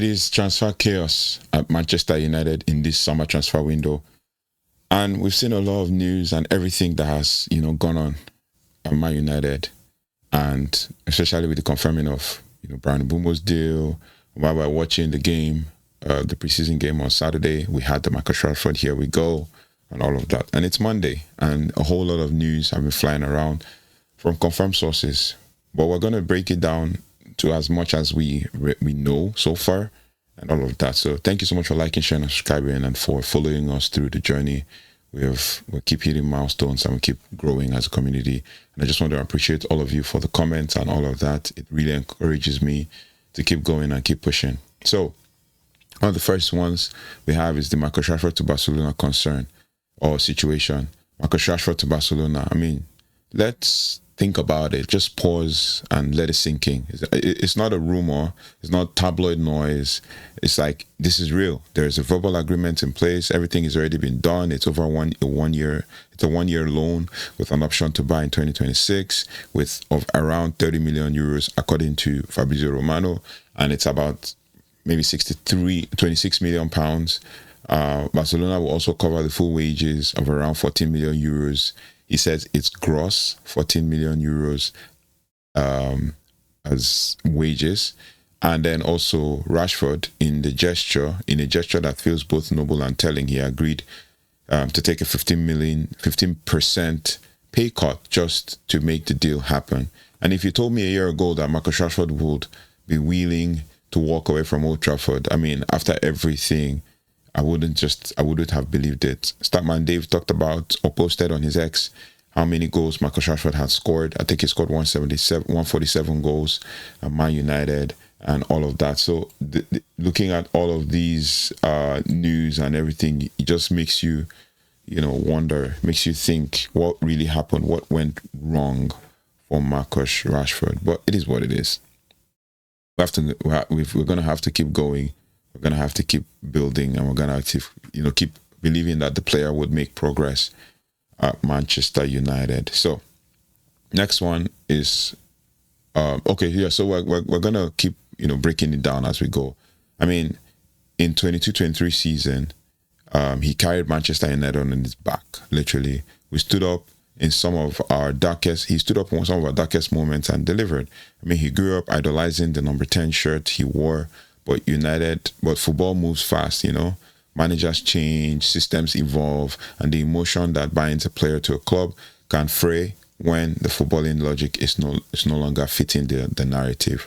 It is transfer chaos at Manchester United in this summer transfer window. And we've seen a lot of news and everything that has, gone on at Man United. And especially with the confirming of, Brian Mbeumo's deal. While we're watching the game, the preseason game on Saturday, we had the Marcus Rashford, here we go, and all of that. And it's Monday, and a whole lot of news have been flying around from confirmed sources. But we're going to break it down to as much as we know so far and all of that. So thank you so much for liking, sharing, and subscribing, and for following us through the journey. We keep hitting milestones and we keep growing as a community. And I just want to appreciate all of you for the comments and all of that. It really encourages me to keep going and keep pushing. So one of the first ones we have is the Marcus Rashford to Barcelona concern or situation. Marcus Rashford to Barcelona. I mean, let's think about it. Just pause and let it sink in. It's not a rumor. It's not tabloid noise. It's like, this is real. There's a verbal agreement in place. Everything has already been done. It's over one year. It's a 1 year loan with an option to buy in 2026 of around 30 million euros, according to Fabrizio Romano. And it's about maybe 26 million pounds. Barcelona will also cover the full wages of around 14 million euros. He says it's gross 14 million euros as wages. And then also Rashford, in a gesture that feels both noble and telling, he agreed to take a 15% pay cut just to make the deal happen. And if you told me a year ago that Marcus Rashford would be willing to walk away from Old Trafford, I mean, after everything, I wouldn't have believed it. Statman Dave talked about or posted on his X how many goals Marcus Rashford had scored. I think he scored 147 goals at Man United and all of that. So looking at all of these news and everything, it just makes you, wonder, makes you think what really happened, what went wrong for Marcus Rashford. But it is what it is. We're going to have to keep going. We're going to have to keep building, and we're going to have to, keep believing that the player would make progress at Manchester United. So next one is, so we're going to keep, breaking it down as we go. I mean, in 22-23 season, he carried Manchester United on his back, literally. He stood up in some of our darkest moments and delivered. I mean, he grew up idolizing the number 10 shirt he wore. But football moves fast, Managers change, systems evolve, and the emotion that binds a player to a club can fray when the footballing logic is no longer fitting the narrative,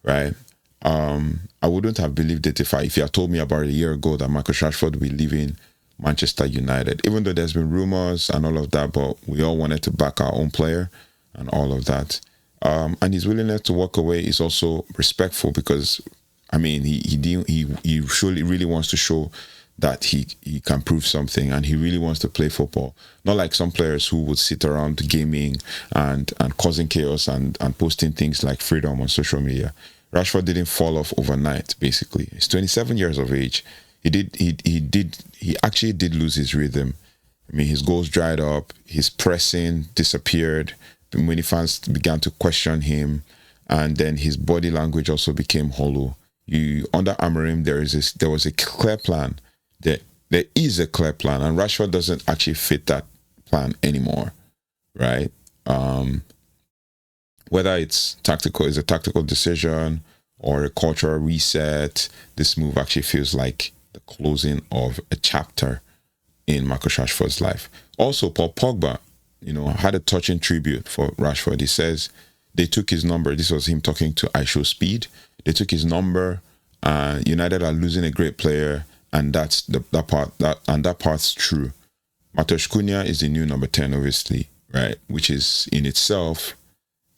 right? I wouldn't have believed it if you had told me about a year ago that Marcus Rashford would be leaving Manchester United, even though there's been rumors and all of that, but we all wanted to back our own player and all of that. And his willingness to walk away is also respectful because, I mean, he surely really wants to show that he can prove something, and he really wants to play football. Not like some players who would sit around gaming and causing chaos and posting things like freedom on social media. Rashford didn't fall off overnight, basically. He's 27 years of age. He actually did lose his rhythm. I mean, his goals dried up, his pressing disappeared, many fans began to question him, and then his body language also became hollow. Under Amorim, there was a clear plan. There is a clear plan, and Rashford doesn't actually fit that plan anymore, right? Whether it's a tactical decision or a cultural reset, this move actually feels like the closing of a chapter in Marcus Rashford's life. Also, Paul Pogba, had a touching tribute for Rashford. He says they took his number. This was him talking to I Show Speed. They took his number. United are losing a great player, and that's that part's true. Matheus Cunha is the new number 10, obviously, right? Which is in itself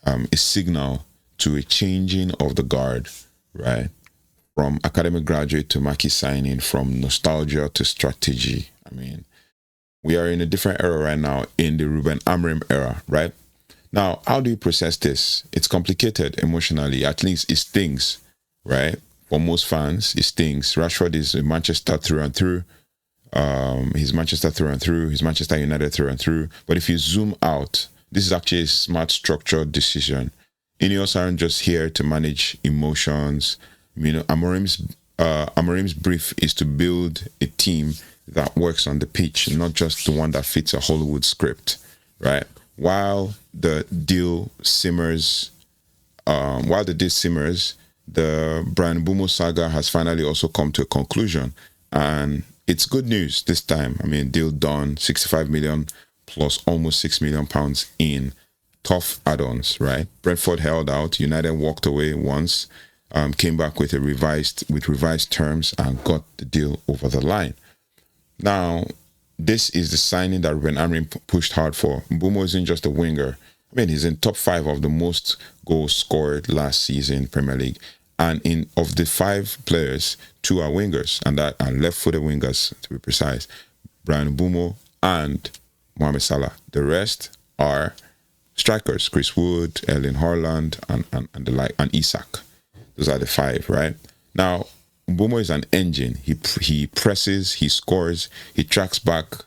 a signal to a changing of the guard, right? From academic graduate to marquee signing, from nostalgia to strategy. I mean, we are in a different era right now, in the Ruben Amorim era, right? Now, how do you process this? It's complicated emotionally. At least it stings, right? For most fans, it stings. Rashford is Manchester through and through. He's Manchester through and through. He's Manchester United through and through. But if you zoom out, this is actually a smart, structured decision. INEOS aren't just here to manage emotions. Amorim's Amorim's brief is to build a team that works on the pitch, not just the one that fits a Hollywood script, right? While the deal simmers, the Brian Mbeumo saga has finally also come to a conclusion, and it's good news this time. I mean, deal done, 65 million plus almost £6 million in tough add-ons, right? Brentford held out. United walked away once, came back with revised terms and got the deal over the line. Now, this is the signing that Ruben Amorim pushed hard for. Mbeumo isn't just a winger. I mean, he's in top 5 of the most goals scored last season in Premier League. And of the 5 players, 2 are wingers, and that are left-footed wingers, to be precise. Brian Mbeumo and Mohamed Salah. The rest are strikers: Chris Wood, Erling Haaland, and the like, and Isak. Those are the 5, right? Now, Mbeumo is an engine. He presses, he scores, he tracks back,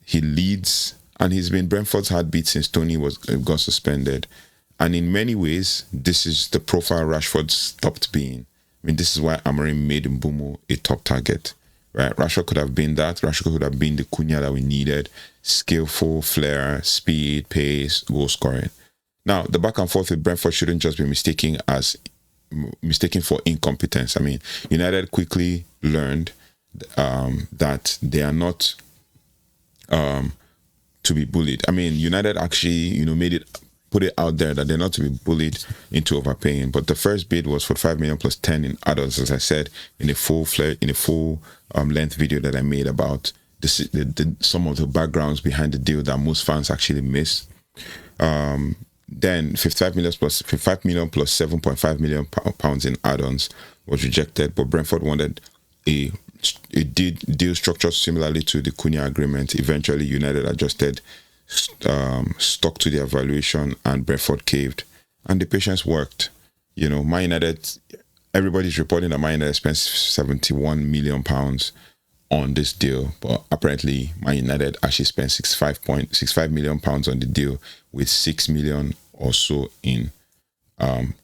he leads, and he's been Brentford's heartbeat since Tony got suspended. And in many ways, this is the profile Rashford stopped being. I mean, this is why Amorim made Mbeumo a top target, right? Rashford could have been that. Rashford could have been the Cunha that we needed. Skillful, flair, speed, pace, goal scoring. Now, the back and forth with Brentford shouldn't just be mistaken for incompetence. I mean, United quickly learned that they are not to be bullied. I mean, United actually, put it out there that they're not to be bullied into overpaying. But the first bid was for 5 million plus 10 in add-ons, as I said, in a full length video that I made about some of the backgrounds behind the deal that most fans actually miss. Then 55 million plus 7.5 million pounds in add-ons was rejected, but Brentford wanted a deal structured similarly to the Cunha agreement. Eventually, United adjusted, stuck to their valuation, and Brentford caved. And the patience worked. Man United, everybody's reporting that Man United spent 71 million pounds on this deal, but apparently Man United actually spent 65 million pounds on the deal, with 6 million or so in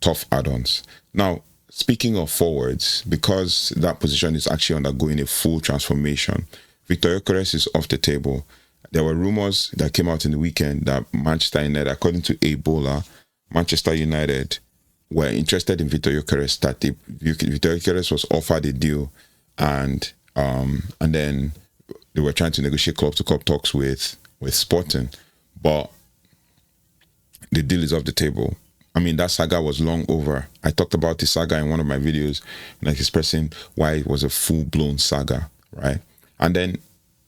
tough add-ons. Now, speaking of forwards, because that position is actually undergoing a full transformation, Victor Gyökeres is off the table. There were rumors that came out in the weekend that Manchester United, according to Ebola, Manchester United were interested in Victor Gyökeres, that Victor Gyökeres was offered a deal, and then they were trying to negotiate club-to-club talks with Sporting, but the deal is off the table. I mean, that saga was long over. I talked about the saga in one of my videos, like expressing why it was a full-blown saga, right? And then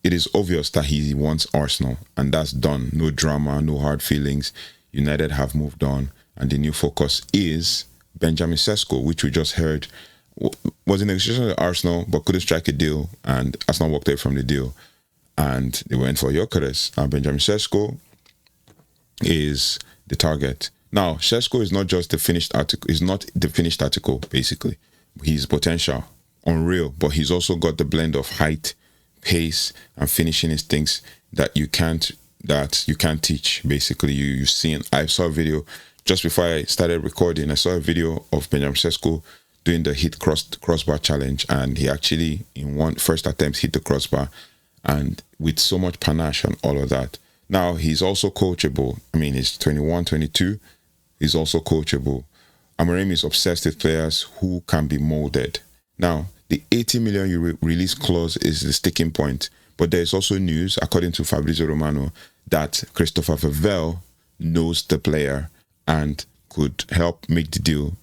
it is obvious that he wants Arsenal, and that's done. No drama, no hard feelings. United have moved on, and the new focus is Benjamin Šeško, which we just heard was in negotiation with Arsenal, but couldn't strike a deal, and Arsenal walked away from the deal, and they went for Gyökeres. Now, Benjamin Šeško is the target. Now, Šeško is not just the finished article. He's not the finished article, basically. He's potential, unreal, but he's also got the blend of height, pace, and finishing instincts that you can't teach. Basically, you've seen. I saw a video just before I started recording. I saw a video of Benjamin Šeško doing the hit crossbar challenge, and he actually in one first attempt hit the crossbar, and with so much panache and all of that. Now, he's also coachable. I mean, he's 21, 22. He's also coachable. Amorim is obsessed with players who can be molded. Now, the 80 million euro release clause is the sticking point. But there is also news, according to Fabrizio Romano, that Christopher Vevell knows the player and could help make the deal,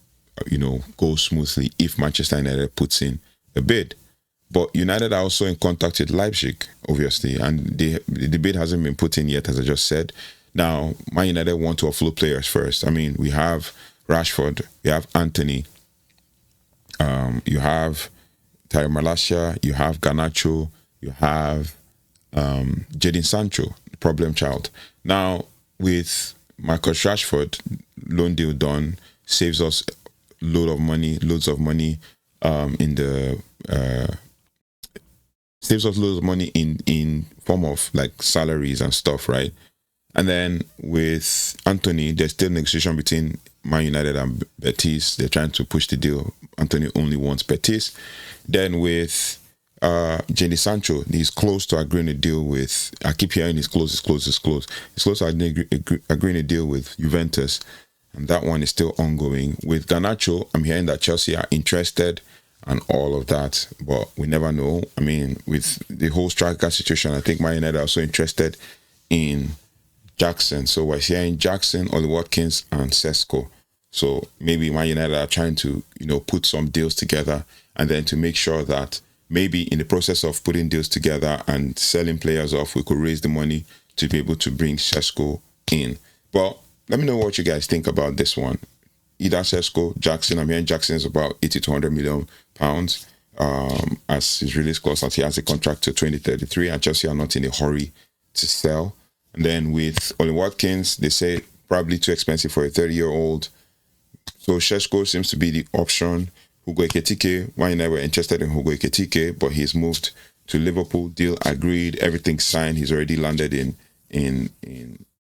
go smoothly if Manchester United puts in a bid. But United are also in contact with Leipzig, obviously, and the bid hasn't been put in yet, as I just said. Now, Man United want to offload players first. I mean, we have Rashford, we have Anthony, you have Tyrell Malacia, you have Garnacho, you have Jadon Sancho, the problem child. Now, with Marcus Rashford, loan deal done, saves us loads of money in form of like salaries and stuff, right? And then with Anthony, there's still negotiation between Man United and Betis. They're trying to push the deal. Anthony only wants Betis. Then with Jadon Sancho, he's close to agreeing a deal with. I keep hearing he's close. He's close to agreeing a deal with Juventus, and that one is still ongoing. With Garnacho, I'm hearing that Chelsea are interested and all of that, but we never know. I mean, with the whole striker situation, I think Man United are also interested in Jackson. So we're hearing Jackson, Oli Watkins, and Šeško. So maybe Man United are trying to, put some deals together, and then to make sure that maybe in the process of putting deals together and selling players off, we could raise the money to be able to bring Šeško in. But let me know what you guys think about this one. Either Šeško, Jackson. I'm hearing Jackson is about 80 to 100 million pounds as his release clause, as he has a contract to 2033, and Chelsea are not in a hurry to sell. And then with Oli Watkins, they say probably too expensive for a 30-year-old. So Šeško seems to be the option. Hugo Ekitike, Man United were interested in Hugo Ekitike, but he's moved to Liverpool. Deal agreed, everything signed. He's already landed in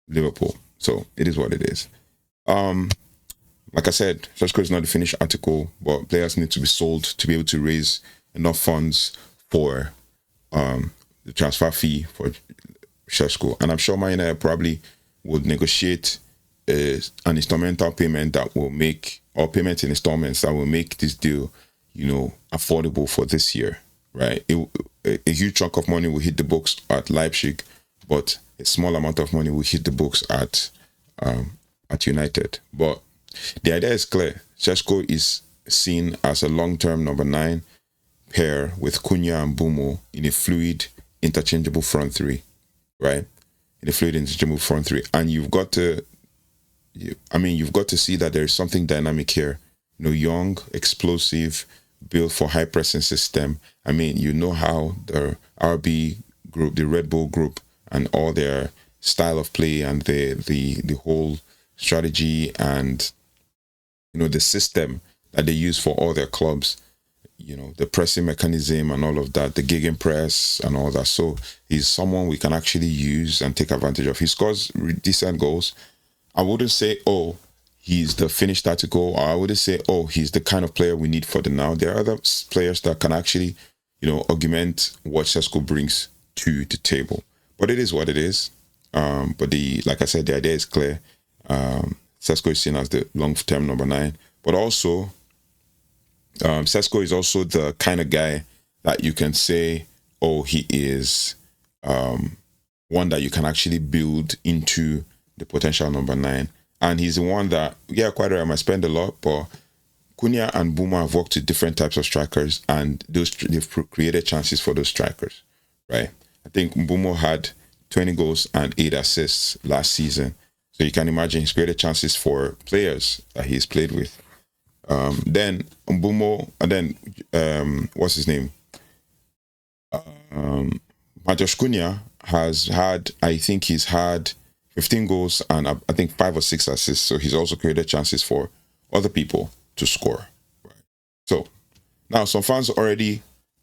Liverpool. So it is what it is. Like I said, Šeško is not the finished article, but players need to be sold to be able to raise enough funds for the transfer fee for Šeško. And I'm sure Man United probably would negotiate an instrumental payment that will make, or payment in installments that will make this deal, affordable for this year, right? A huge chunk of money will hit the books at Leipzig, but a small amount of money will hit the books at United. But the idea is clear. Šeško is seen as a long-term number 9 pair with Cunha and Mbeumo in a fluid, interchangeable front three, right? In a fluid, interchangeable front three, and you've got to see that there is something dynamic here. Young, explosive, built for high pressing system. I mean, how the RB group, the Red Bull group, and all their style of play and the whole strategy and the system that they use for all their clubs, the pressing mechanism and all of that, the gegenpress and all that. So he's someone we can actually use and take advantage of. He scores decent goals. I wouldn't say, he's the finished article, or I wouldn't say, he's the kind of player we need for the now. There are other players that can actually, augment what Šeško brings to the table. But it is what it is. But like I said, the idea is clear. Šeško is seen as the long-term number 9, but also Šeško is also the kind of guy that you can say, he is one that you can actually build into the potential number 9. And he's the one that, quite right, I might spend a lot, but Cunha and Mbeumo have worked with different types of strikers, and they've created chances for those strikers, right? I think Mbeumo had 20 goals and 8 assists last season. So you can imagine he's created chances for players that he's played with. Then Mbeumo, and then what's his name? Matheus Cunha has had, I think he's had 15 goals and I think 5 or 6 assists. So he's also created chances for other people to score. Right. So now some fans already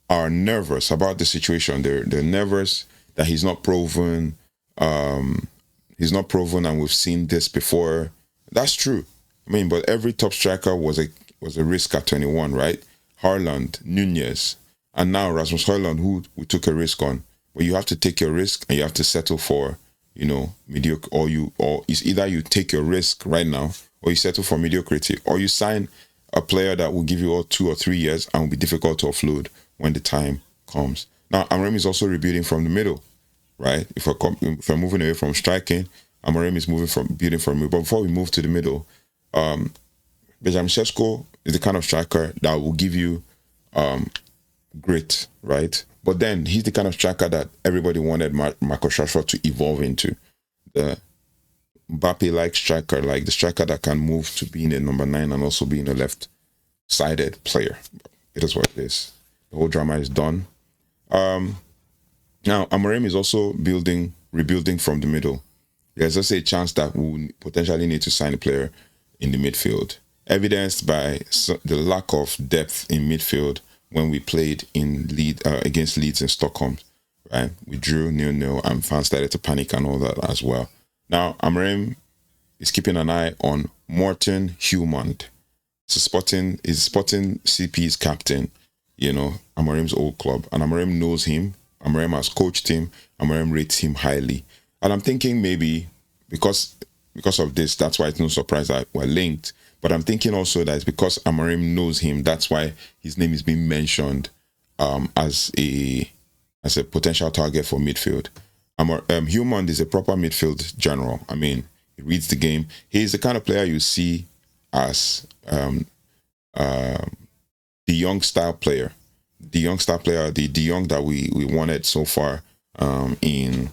are nervous about the situation. They're nervous that he's not proven. He's not proven, and we've seen this before. That's true. I mean, but every top striker was a risk at 21, right? Haaland, Nunez, and now Rasmus Højlund, who we took a risk on. But you have to take your risk, and you have to settle for, mediocre. Or it's either you take your risk right now, or you settle for mediocrity, or you sign a player that will give you all 2 or 3 years and will be difficult to offload when the time comes. Now, Amorim is also rebuilding from the middle. Right? If we're moving away from striking, Amorim is building from middle. But before we move to the middle, Benjamin Šeško is the kind of striker that will give you grit, right? But then he's the kind of striker that everybody wanted Marcus Rashford to evolve into. The Mbappe-like striker, like the striker that can move to being a number 9 and also being a left-sided player. It is what it is. The whole drama is done. Now, Amorim is also rebuilding from the middle. There's also a chance that we'll potentially need to sign a player in the midfield, evidenced by the lack of depth in midfield when we played in against Leeds in Stockholm. Right, we drew 0-0, and fans started to panic and all that as well. Now, Amorim is keeping an eye on Morten Hjulmand. He's Sporting CP's captain, Amorim's old club. And Amorim knows him. Amorim has coached him. Amorim rates him highly. And I'm thinking maybe because of this, that's why it's no surprise that we're linked. But I'm thinking also that it's because Amorim knows him. That's why his name is being mentioned as a potential target for midfield. Hjulmand is a proper midfield general. I mean, he reads the game. He's the kind of player you see as the young style player. The young style player, the young that we wanted so far in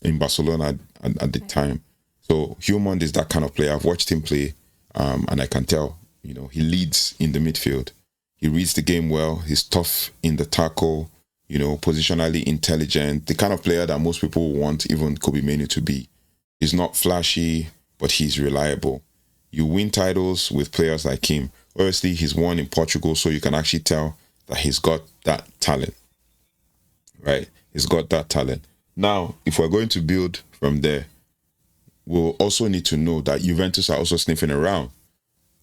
Barcelona at the time. So Hjulmand is that kind of player. I've watched him play, and I can tell, he leads in the midfield. He reads the game well. He's tough in the tackle, positionally intelligent. The kind of player that most people want even Kobe Mainoo to be. He's not flashy, but he's reliable. You win titles with players like him. Obviously, he's won in Portugal, so you can actually tell that he's got that talent, right? He's got that talent. Now, if we're going to build from there, we'll also need to know that Juventus are also sniffing around.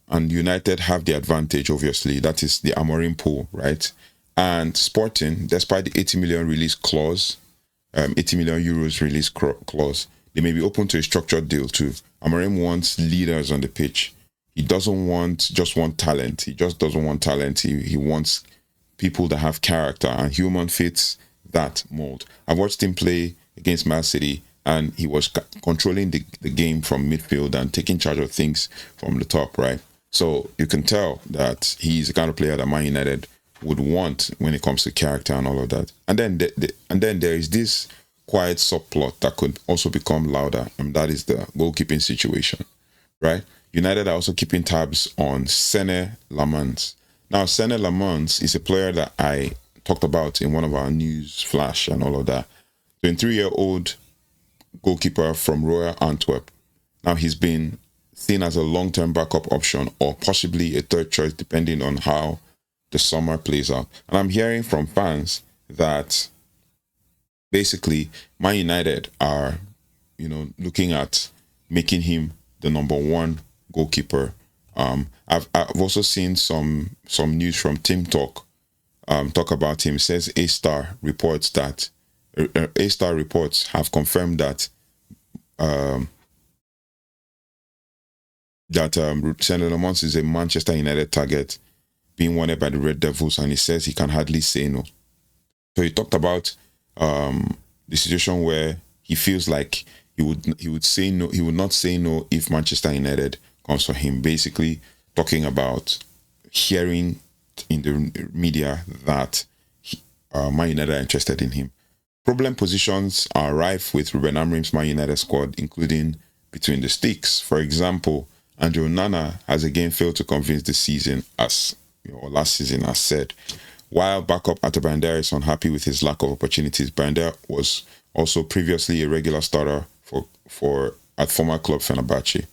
And United have the advantage, obviously. That is the Amorim pool, right? And Sporting, despite the 80 million release clause, 80 million euros release clause, they may be open to a structured deal too. Amorim wants leaders on the pitch. He doesn't just want talent. He just doesn't want talent. He wants people that have character, and Hjulmand fits that mold. I watched him play against Man City, and he was controlling the game from midfield and taking charge of things from the top, right? So you can tell that he's the kind of player that Man United would want when it comes to character and all of that. And then there is this quiet subplot that could also become louder, and that is the goalkeeping situation, right? United are also keeping tabs on Senne Lammens. Now, Senne Lammens is a player that I talked about in one of our news flash and all of that. 23-year-old goalkeeper from Royal Antwerp. Now, he's been seen as a long-term backup option or possibly a third choice depending on how the summer plays out. And I'm hearing from fans that basically Man United are, looking at making him the number one goalkeeper. I've also seen some news from Team Talk talk about him. It says A-Star reports that A-Star reports have confirmed that Senne Lammens is a Manchester United target being wanted by the Red Devils, and he says he can hardly say no. So he talked about the situation where he feels like he would say no. He would not say no if Manchester United comes for him. Basically, talking about hearing in the media that Man United are interested in him. Problem positions are rife with Ruben Amorim's Man United squad, including between the sticks. For example, Andrew Nana has again failed to convince this season, last season, as said. While backup Atta Bandera is unhappy with his lack of opportunities, Bandera was also previously a regular starter at former club Fenerbahce.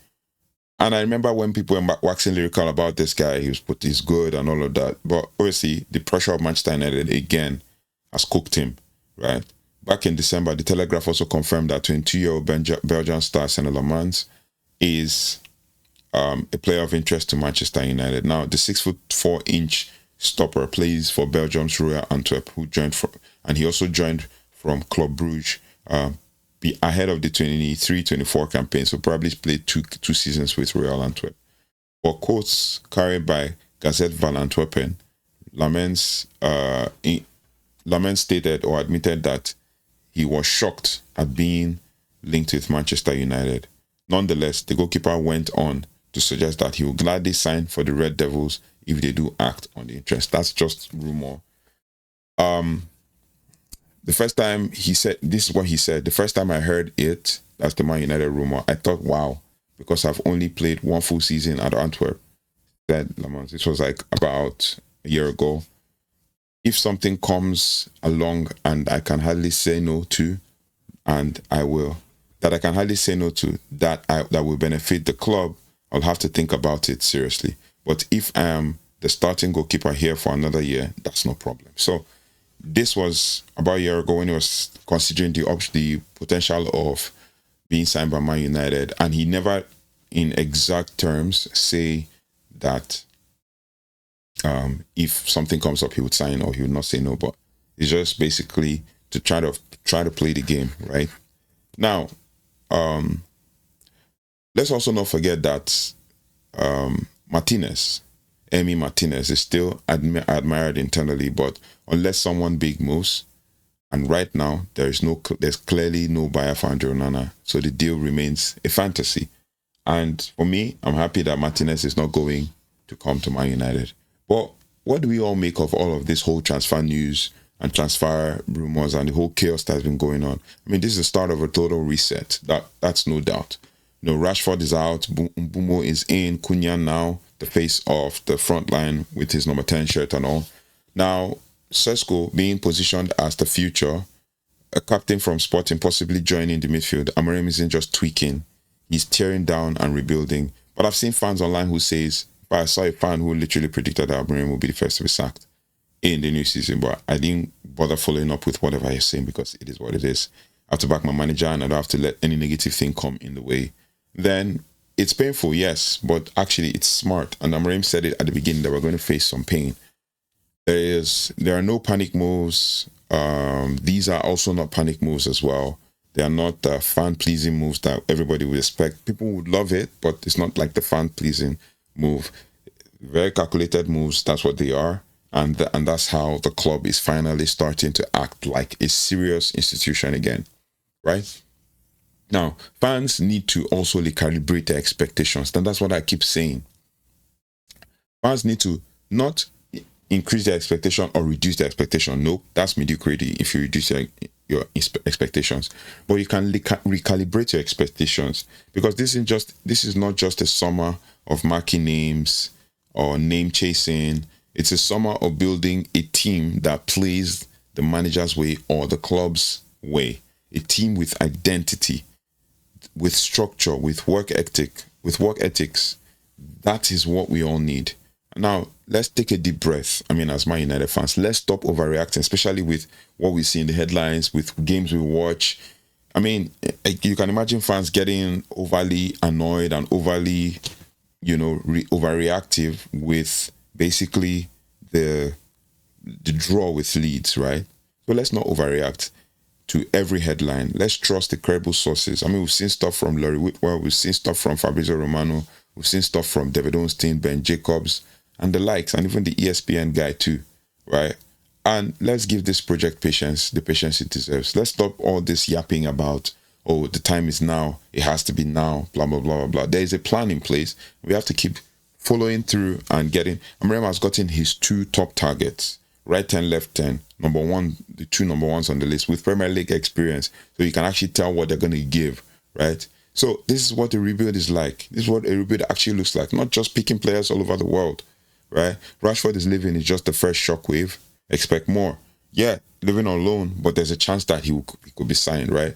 And I remember when people were waxing lyrical about this guy, he's good and all of that. But obviously, the pressure of Manchester United again has cooked him, right? Back in December, the Telegraph also confirmed that 22-year-old Belgian star Senne Lammens is a player of interest to Manchester United. Now, the 6'4" stopper plays for Belgium's Royal Antwerp, and he also joined from Club Brugge ahead of the 23-24 campaign, so probably played two seasons with Royal Antwerp. For quotes carried by Gazette van Antwerpen, Lammens stated or admitted that he was shocked at being linked with Manchester United. Nonetheless, the goalkeeper went on to suggest that he will gladly sign for the Red Devils if they do act on the interest. That's just rumor. The first time this is what he said. The first time I heard it, that's the Man United rumor, I thought, wow, because I've only played one full season at Antwerp. Said Lammens. This was like about a year ago. If something comes along and I can hardly say no to, and I will, that I can hardly say no to, that will benefit the club, I'll have to think about it seriously. But if I am the starting goalkeeper here for another year, that's no problem. So this was about a year ago when he was considering the potential of being signed by Man United, and he never, in exact terms, say that if something comes up, he would sign or he would not say no. But it's just basically to try to play the game, right? Now, let's also not forget that Martínez, Martínez, is still admired internally, but unless someone big moves, and right now there's clearly no buyer for Andre Onana, so the deal remains a fantasy. And for me, I'm happy that Martínez is not going to come to Man United. But what do we all make of all of this whole transfer news and transfer rumors and the whole chaos that's been going on? I mean, this is the start of a total reset. That's no doubt. You know, Rashford is out, Mbeumo is in, Cunha now the face of the front line with his number 10 shirt and all. Now, Šeško being positioned as the future, a captain from Sporting possibly joining the midfield. Amorim isn't just tweaking, he's tearing down and rebuilding. But I've seen fans online who says, I saw a fan who literally predicted that Amorim will be the first to be sacked in the new season, but I didn't bother following up with whatever he's saying because it is what it is. I have to back my manager and I don't have to let any negative thing come in the way. Then it's painful, yes, but actually it's smart. And Amorim said it at the beginning that we're going to face some pain. There are no panic moves. These are also not panic moves as well. They are not fan-pleasing moves that everybody would expect. People would love it, but it's not like the fan-pleasing move. Very calculated moves, that's what they are. And that's how the club is finally starting to act like a serious institution again, right? Now, fans need to also recalibrate their expectations. And that's what I keep saying. Fans need to not increase their expectation or reduce their expectation. No, that's mediocrity if you reduce your expectations. But you can recalibrate your expectations, because this is not just a summer of marking names or name chasing. It's a summer of building a team that plays the manager's way or the club's way. A team with identity, with structure, with work ethics. That is what we all need. Now, let's take a deep breath. I mean, as Man United fans, let's stop overreacting, especially with what we see in the headlines, with games we watch. I mean, you can imagine fans getting overly annoyed and overly, overreactive with basically the draw with Leeds, right? So let's not overreact to every headline. Let's trust the credible sources. I mean, we've seen stuff from Laurie Whitwell, we've seen stuff from Fabrizio Romano, we've seen stuff from David Ornstein, Ben Jacobs, and the likes, and even the ESPN guy too, right? And let's give this project the patience it deserves. Let's stop all this yapping about, oh, the time is now, it has to be now, blah, blah, blah, blah, blah. There is a plan in place. We have to keep following through and getting. Amorim has gotten his 2 top targets, right 10, left 10, number one, the 2 number ones on the list with Premier League experience, so you can actually tell what they're going to give, right? So this is what a rebuild is like. This is what a rebuild actually looks like, not just picking players all over the world, right? Rashford is leaving is just the first shockwave. Expect more. Yeah, living on loan, but there's a chance that he could be signed, right?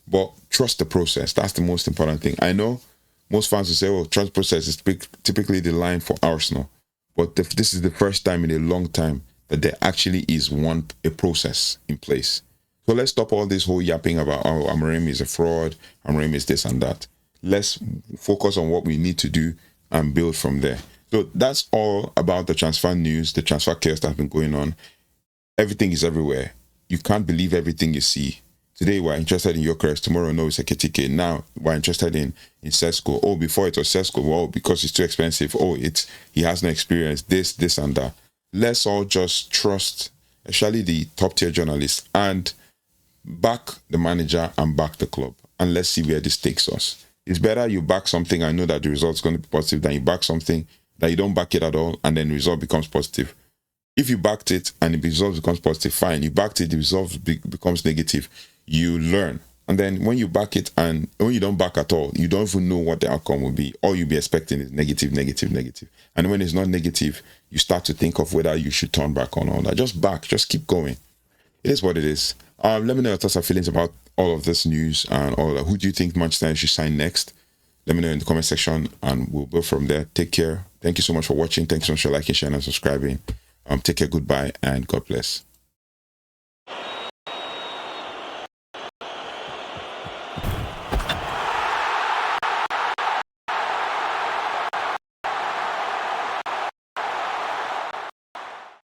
But trust the process. That's the most important thing. I know most fans will say, well, trust process is typically the line for Arsenal. But this is the first time in a long time that there actually is a process in place. So let's stop all this whole yapping about, oh, Amorim is a fraud, Amorim is this and that. Let's focus on what we need to do and build from there. So that's all about the transfer news, the transfer chaos that's been going on. Everything is everywhere. You can't believe everything you see. Today we're interested in Gyökeres, tomorrow no, it's Ekitike. Now we're interested in Šeško. Oh, before it was Šeško, well, because it's too expensive. Oh, he has no experience, this and that. Let's all just trust, especially the top tier journalists, and back the manager and back the club. And let's see where this takes us. It's better you back something and know that the result's going to be positive than you back something that you don't back it at all and then the result becomes positive. If you backed it and the result becomes positive, fine. You backed it, the result becomes negative. You learn. And then when you back it and when you don't back at all, you don't even know what the outcome will be. All you'll be expecting is negative, negative, negative. And when it's not negative, you start to think of whether you should turn back on all that. Just back, just keep going. It is what it is. Let me know your thoughts and feelings about all of this news and all that. Who do you think Manchester United should sign next? Let me know in the comment section and we'll go from there. Take care. Thank you so much for watching. Thank you so much for liking, sharing, and subscribing. Take care, goodbye, and God bless.